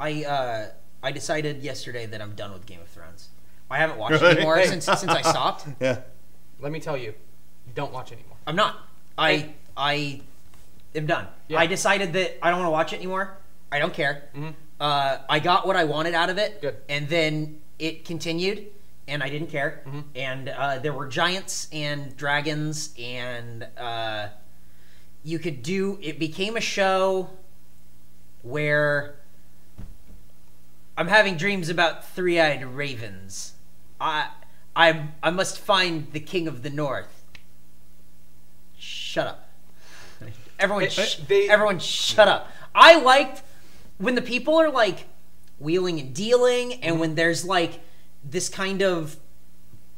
I decided yesterday that I'm done with Game of Thrones. I haven't watched it anymore since I stopped. Yeah. Let me tell you, don't watch anymore. I'm not. I am done. Yeah. I decided that I don't want to watch it anymore. I don't care. Mm-hmm. I got what I wanted out of it. Good. And then it continued, and I didn't care. Mm-hmm. And there were giants and dragons, and you could do. It became a show where I'm having dreams about three-eyed ravens. I must find the king of the north. Shut up. Everyone shut up. I liked when the people are like wheeling and dealing, and when there's like this kind of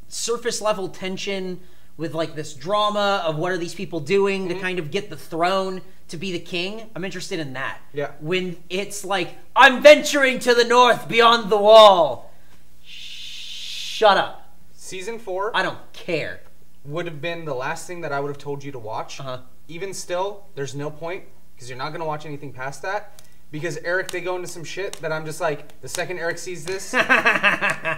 surface level tension with like this drama of what are these people doing to kind of get the throne to be the king. I'm interested in that. Yeah. When it's like, I'm venturing to the north beyond the wall. Shut up. Season 4 I don't care. would have been the last thing that I would have told you to watch. Even still, there's no point because you're not going to watch anything past that. Because Eric, they go into some shit that I'm just like, the second Eric sees this,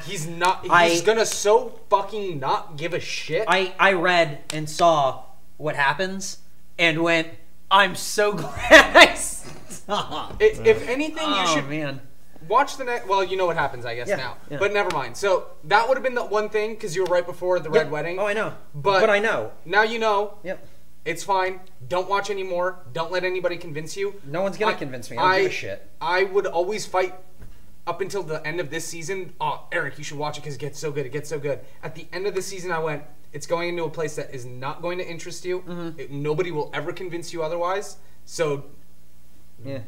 he's gonna so fucking not give a shit. I read and saw what happens and went, I'm so glad I saw. If anything, you should man. watch the next. Well, you know what happens, I guess, now. Yeah. But never mind. So that would have been the one thing because you were right before the Red Wedding. Oh, I know. But I know. Now you know. Yep. It's fine. Don't watch anymore. Don't let anybody convince you. No one's gonna convince me. I don't give a shit. I would always fight up until the end of this season. Oh, Eric, you should watch it because it gets so good. It gets so good. At the end of the season, I went, it's going into a place that is not going to interest you. Nobody will ever convince you otherwise. So yeah,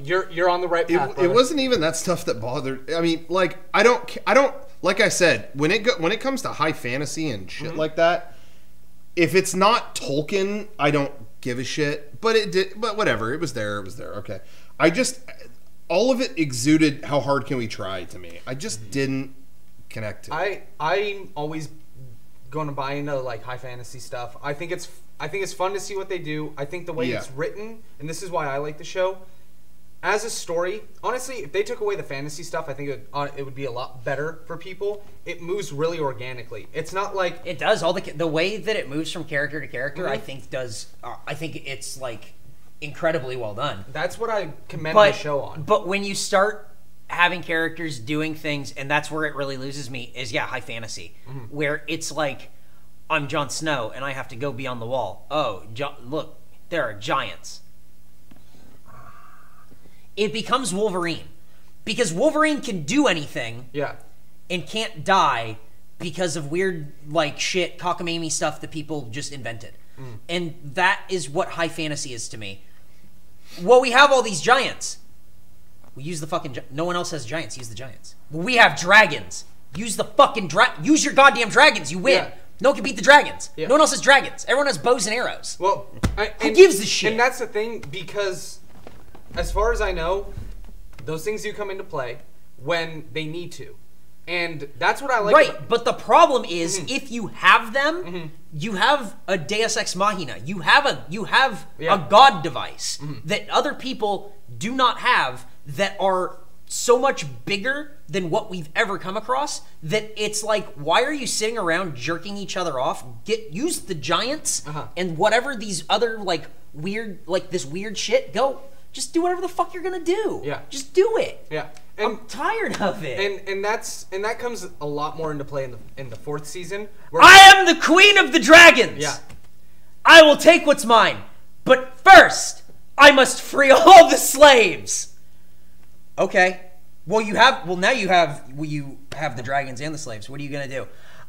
you're on the right path. It wasn't even that stuff that bothered. I mean, like I don't. Like I said, when it comes to high fantasy and shit like that, if it's not Tolkien, I don't give a shit. But it did. But whatever. It was there. It was there. Okay. All of it exuded how hard can we try to me. I just didn't connect to it. I'm always going to buy into like high fantasy stuff. I think it's fun to see what they do. I think the way it's written, and this is why I like the show, as a story, honestly, if they took away the fantasy stuff, I think it would be a lot better for people. It moves really organically. It's not like it does all the way that it moves from character to character. I think it's like incredibly well done. That's what I commend the show on. But when you start having characters doing things, and that's where it really loses me, is high fantasy, where it's like, I'm Jon Snow and I have to go beyond the wall. Oh, look, there are giants. It becomes Wolverine, because Wolverine can do anything, and can't die because of weird like shit cockamamie stuff that people just invented, and that is what high fantasy is to me. Well, we have all these giants. We use the fucking. No one else has giants. Use the giants. Well, we have dragons. Use the fucking use your goddamn dragons. You win. Yeah. No one can beat the dragons. Yeah. No one else has dragons. Everyone has bows and arrows. Well, who gives a shit? And that's the thing, because as far as I know, those things do come into play when they need to. And that's what I like. Right, but the problem is if you have them, you have a Deus Ex Machina. You have a god device that other people do not have, that are so much bigger than what we've ever come across, that it's like, why are you sitting around jerking each other off? Use the giants and whatever these other like weird, like this weird shit. Go, just do whatever the fuck you're gonna do. Yeah, just do it. Yeah, and I'm tired of it. And that comes a lot more into play in the fourth season. Where I am the queen of the dragons. Yeah, I will take what's mine, but first I must free all the slaves. Okay. Well, now you have the dragons and the slaves. What are you going to do?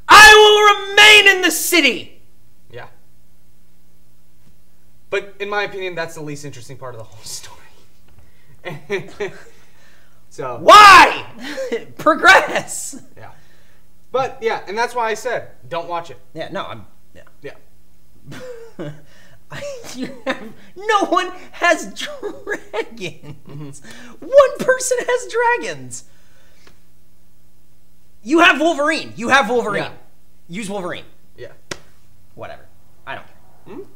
I will remain in the city. Yeah. But in my opinion, that's the least interesting part of the whole story. So why? Progress. Yeah. But yeah, and that's why I said don't watch it. Yeah, no, Yeah. No one has dragons. One person has dragons. You have Wolverine. Yeah. Use Wolverine. Yeah. Whatever. I don't care.